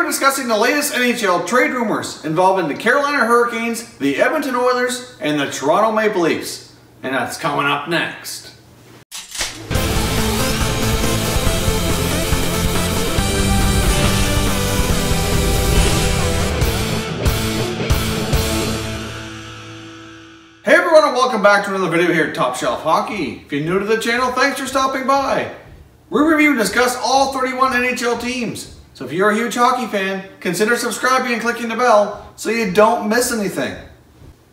we're discussing the latest NHL trade rumors involving the Carolina Hurricanes, the Edmonton Oilers, and the Toronto Maple Leafs. And that's coming up next. Hey everyone, and welcome back to another video here at Top Shelf Hockey. If you're new to the channel, thanks for stopping by. We review and discuss all 31 NHL teams. So if you're a huge hockey fan, consider subscribing and clicking the bell so you don't miss anything.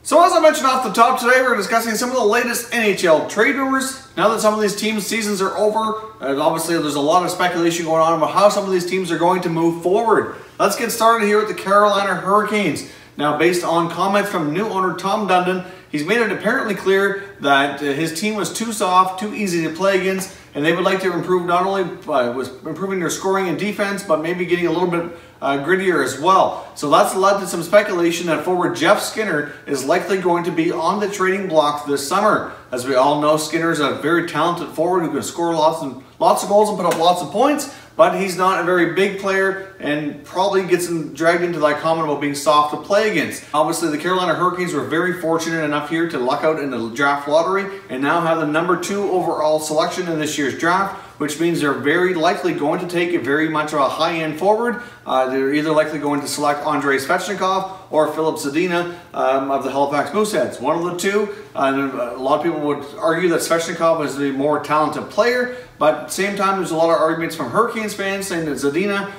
So as I mentioned off the top, today we're discussing some of the latest NHL trade rumors. Now that some of these teams' seasons are over, and obviously there's a lot of speculation going on about how some of these teams are going to move forward. Let's get started here with the Carolina Hurricanes. Now, based on comments from new owner Tom Dundon, he's made it apparently clear that his team was too soft, too easy to play against, and they would like to improve not only by improving their scoring and defense, but maybe getting a little bit grittier as well. So that's led to some speculation that forward Jeff Skinner is likely going to be on the trading block this summer. As we all know, Skinner's a very talented forward who can score lots of goals and put up lots of points, but he's not a very big player and probably gets dragged into that comment about being soft to play against. Obviously, the Carolina Hurricanes were very fortunate enough here to luck out in the draft lottery and now have the #2 overall selection in this year's draft, which means they're very likely going to take very much of a high-end forward. They're either likely going to select Andrei Svechnikov or Filip Zadina of the Halifax Mooseheads. One of the two. A lot of people would argue that Svechnikov is the more talented player, but at the same time, there's a lot of arguments from Hurricanes fans saying that Zadina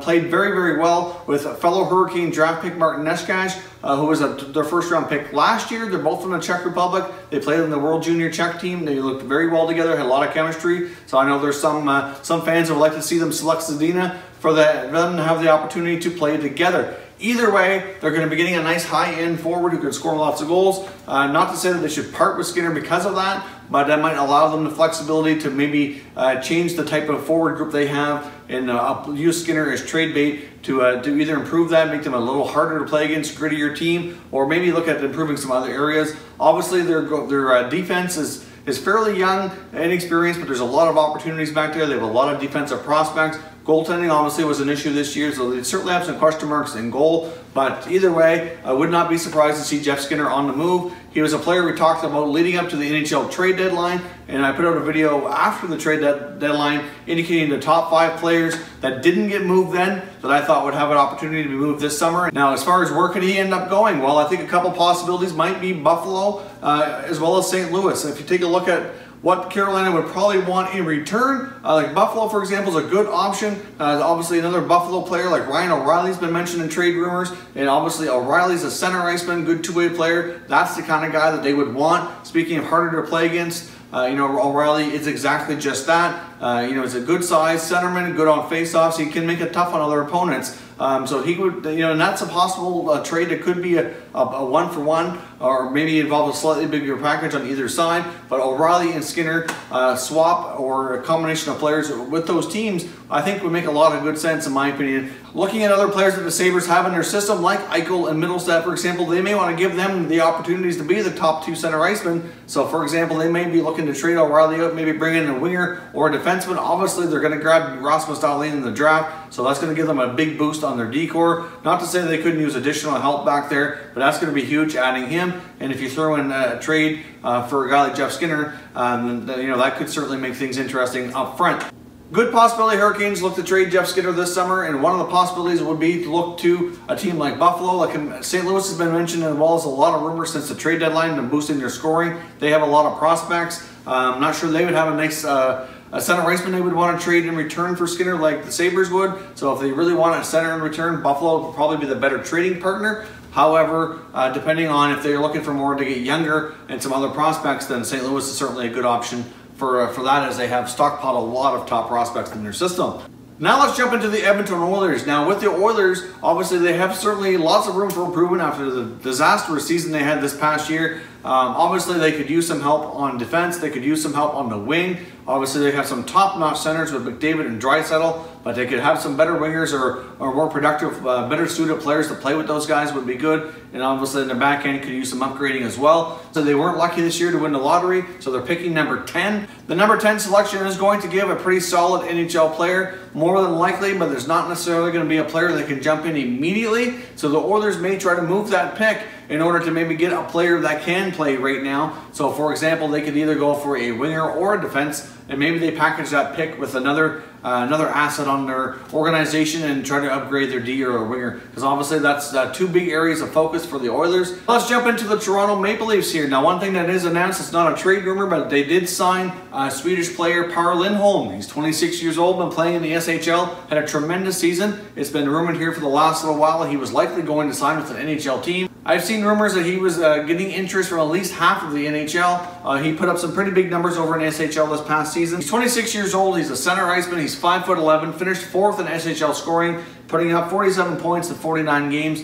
played very, very well with fellow Hurricane draft pick Martin Neshkaj, who was their first-round pick last year. They're both from the Czech Republic. They played in the World Junior Czech team. They looked very well together, had a lot of chemistry. So I know there's some fans who would like to see them select Zadina for them to have the opportunity to play together. Either way, they're going to be getting a nice high-end forward who can score lots of goals. Not to say that they should part with Skinner because of that, but that might allow them the flexibility to maybe change the type of forward group they have and use Skinner as trade bait to either improve that, make them a little harder to play against, grittier team, or maybe look at improving some other areas. Obviously, their defense is fairly young and inexperienced, but there's a lot of opportunities back there. They have a lot of defensive prospects. Goaltending obviously was an issue this year, so they certainly have some question marks in goal. But either way, I would not be surprised to see Jeff Skinner on the move. He was a player we talked about leading up to the NHL trade deadline, and I put out a video after the trade deadline indicating the top 5 players that didn't get moved then that I thought would have an opportunity to be moved this summer. Now, as far as where could he end up going? Well, I think a couple possibilities might be Buffalo as well as St. Louis. If you take a look at what Carolina would probably want in return, like Buffalo, for example, is a good option. Obviously, another Buffalo player like Ryan O'Reilly's been mentioned in trade rumors, and obviously O'Reilly's a center iceman, good two-way player. That's the kind of guy that they would want. Speaking of harder to play against, O'Reilly is exactly just that. He's a good size centerman, good on face-offs. He can make it tough on other opponents. So he would, and that's a possible trade. It could be a one-for-one, or maybe involve a slightly bigger package on either side. But O'Reilly and Skinner swap, or a combination of players with those teams, I think would make a lot of good sense in my opinion. Looking at other players that the Sabres have in their system, like Eichel and Middlestat, for example, they may want to give them the opportunities to be the top 2 center icemen. So, for example, they may be looking to trade O'Reilly out, maybe bring in a winger or a defenseman. Obviously, they're going to grab Rasmus Dahlin in the draft, so that's going to give them a big boost on their D-core. Not to say they couldn't use additional help back there, but that's going to be huge adding him. And if you throw in a trade for a guy like Jeff Skinner, that could certainly make things interesting up front. Good possibility Hurricanes look to trade Jeff Skinner this summer, and one of the possibilities would be to look to a team like Buffalo. Like St. Louis has been mentioned, as well as a lot of rumors since the trade deadline and boosting their scoring. They have a lot of prospects. I'm not sure they would have a nice a center iceman they would want to trade in return for Skinner like the Sabres would. So if they really want a center in return, Buffalo would probably be the better trading partner. However, depending on if they're looking for more to get younger and some other prospects, then St. Louis is certainly a good option for that, as they have stockpiled a lot of top prospects in their system. Now let's jump into the Edmonton Oilers. Now with the Oilers, obviously they have certainly lots of room for improvement after the disastrous season they had this past year. Obviously they could use some help on defense. They could use some help on the wing. Obviously they have some top-notch centers with McDavid and Draisaitl. but they could have some better wingers or more productive, better suited players to play with those guys would be good. And obviously in the back end could use some upgrading as well. So they weren't lucky this year to win the lottery, so they're picking number 10. The number 10 selection is going to give a pretty solid NHL player, more than likely, but there's not necessarily going to be a player that can jump in immediately. So the Oilers may try to move that pick in order to maybe get a player that can play right now. So for example, they could either go for a winger or a defense, and maybe they package that pick with another asset on their organization and try to upgrade their D or a winger, because obviously that's two big areas of focus for the Oilers. Let's jump into the Toronto Maple Leafs here. Now, one thing that is announced, it's not a trade rumor, but they did sign Swedish player Par Lindholm. He's 26 years old, been playing in the SHL, had a tremendous season. It's been rumored here for the last little while he was likely going to sign with an NHL team. I've seen rumors that he was getting interest from at least half of the NHL. He put up some pretty big numbers over in SHL this past season. He's 26 years old. He's a center iceman. He's 5'11", finished 4th in SHL scoring, putting up 47 points in 49 games.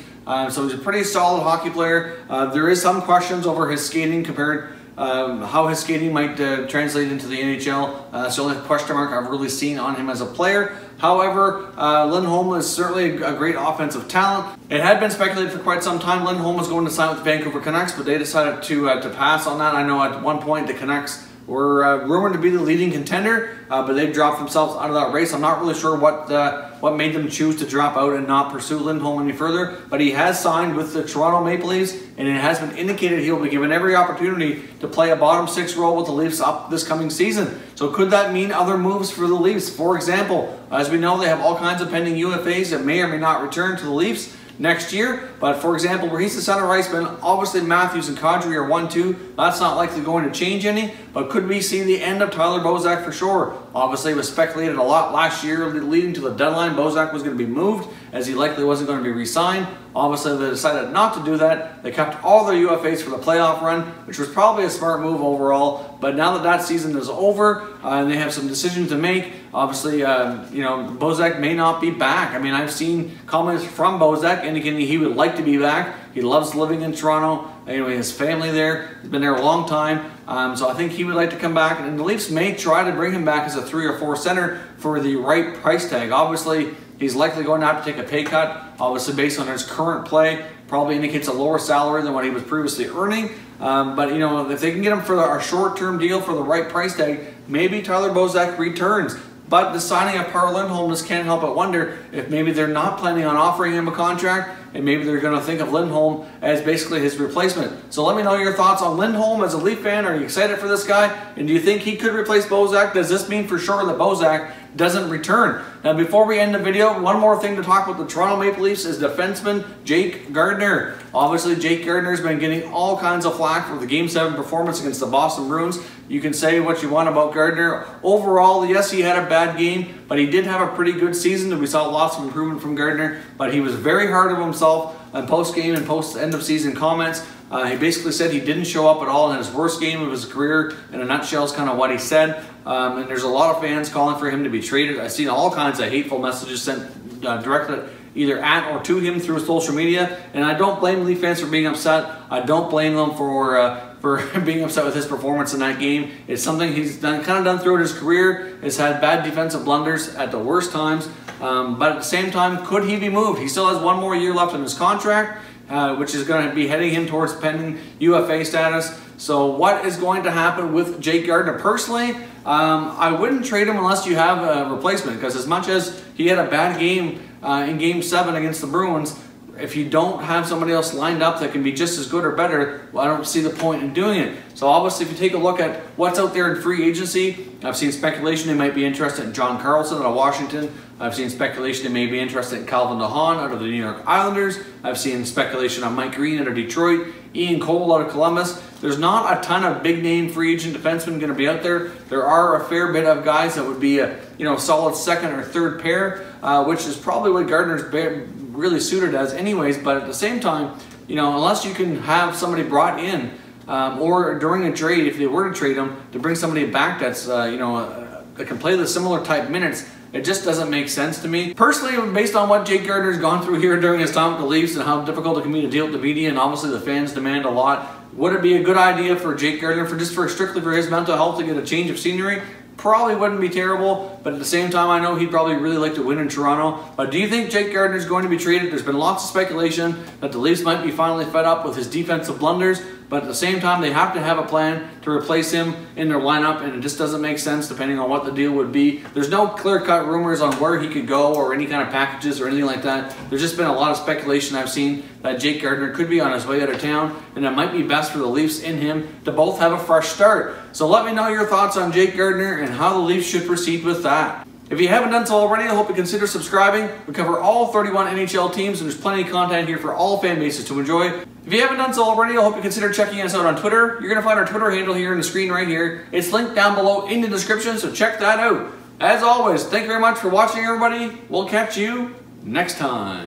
So he's a pretty solid hockey player. There is some questions over his skating compared how his skating might translate into the NHL. That's the only question mark I've really seen on him as a player. However, Lindholm is certainly a great offensive talent. It had been speculated for quite some time Lindholm was going to sign with the Vancouver Canucks, but they decided to pass on that. I know at one point the Canucks were rumored to be the leading contender, but they dropped themselves out of that race. I'm not really sure what made them choose to drop out and not pursue Lindholm any further, but he has signed with the Toronto Maple Leafs, and it has been indicated he'll be given every opportunity to play a bottom 6 role with the Leafs up this coming season. So could that mean other moves for the Leafs? For example, as we know, they have all kinds of pending UFAs that may or may not return to the Leafs next year. But for example, where he's the center iceman, obviously Matthews and Kadri are 1-2. That's not likely going to change any. But could we see the end of Tyler Bozak for sure? Obviously, it was speculated a lot last year leading to the deadline. Bozak was going to be moved, as he likely wasn't going to be re-signed. Obviously, they decided not to do that. They kept all their UFAs for the playoff run, which was probably a smart move overall. But now that that season is over, and they have some decisions to make, obviously, Bozak may not be back. I mean, I've seen comments from Bozak indicating he would like to be back. He loves living in Toronto. Anyway, his family there, he's been there a long time. So I think he would like to come back. And the Leafs may try to bring him back as a 3 or 4 center for the right price tag. Obviously, he's likely going to have to take a pay cut. Obviously, based on his current play, probably indicates a lower salary than what he was previously earning. But, if they can get him for a short-term deal for the right price tag, maybe Tyler Bozak returns. But the signing of Par Lindholm just can't help but wonder if maybe they're not planning on offering him a contract, and maybe they're going to think of Lindholm as basically his replacement. So let me know your thoughts on Lindholm as a Leaf fan. Are you excited for this guy? And do you think he could replace Bozak? Does this mean for sure that Bozak doesn't return? Now, before we end the video, one more thing to talk about the Toronto Maple Leafs is defenseman Jake Gardiner. Obviously, Jake Gardiner has been getting all kinds of flack for the Game 7 performance against the Boston Bruins. You can say what you want about Gardiner. Overall, yes, he had a bad game, but he did have a pretty good season, and we saw lots of improvement from Gardiner. But he was very hard on himself on post-game and post-end-of-season comments. He basically said he didn't show up at all in his worst game of his career. In a nutshell is kind of what he said. And there's a lot of fans calling for him to be traded. I've seen all kinds of hateful messages sent directed either at or to him through social media. And I don't blame Leaf fans for being upset. I don't blame them for being upset with his performance in that game. It's something he's kind of done throughout his career. He's had bad defensive blunders at the worst times. But at the same time, could he be moved? He still has 1 more year left in his contract, which is going to be heading him towards pending UFA status. So what is going to happen with Jake Gardiner? Personally, I wouldn't trade him unless you have a replacement, because as much as he had a bad game in Game 7 against the Bruins, if you don't have somebody else lined up that can be just as good or better, well, I don't see the point in doing it. So obviously, if you take a look at what's out there in free agency, I've seen speculation they might be interested in John Carlson out of Washington. I've seen speculation they may be interested in Calvin DeHaan out of the New York Islanders. I've seen speculation on Mike Green out of Detroit, Ian Cole out of Columbus. There's not a ton of big-name free agent defensemen going to be out there. There are a fair bit of guys that would be a solid second or third pair, which is probably what Gardiner's really suited as anyways. But at the same time, unless you can have somebody brought in or during a trade, if they were to trade him, to bring somebody back that's that can play the similar type minutes, it just doesn't make sense to me. Personally, based on what Jake Gardiner's gone through here during his time with the Leafs and how difficult it can be to deal with the media, and obviously the fans demand a lot, would it be a good idea for Jake Gardiner, strictly for his mental health, to get a change of scenery? probably wouldn't be terrible, but at the same time, I know he'd probably really like to win in Toronto. But do you think Jake Gardiner is going to be traded? There's been lots of speculation that the Leafs might be finally fed up with his defensive blunders, but at the same time, they have to have a plan to replace him in their lineup, and it just doesn't make sense depending on what the deal would be. There's no clear-cut rumors on where he could go or any kind of packages or anything like that. There's just been a lot of speculation I've seen that Jake Gardiner could be on his way out of town, and it might be best for the Leafs in him to both have a fresh start. So let me know your thoughts on Jake Gardiner and how the Leafs should proceed with that. If you haven't done so already, I hope you consider subscribing. We cover all 31 NHL teams, and there's plenty of content here for all fan bases to enjoy. If you haven't done so already, I hope you consider checking us out on Twitter. You're going to find our Twitter handle here on the screen right here. It's linked down below in the description, so check that out. As always, thank you very much for watching, everybody. We'll catch you next time.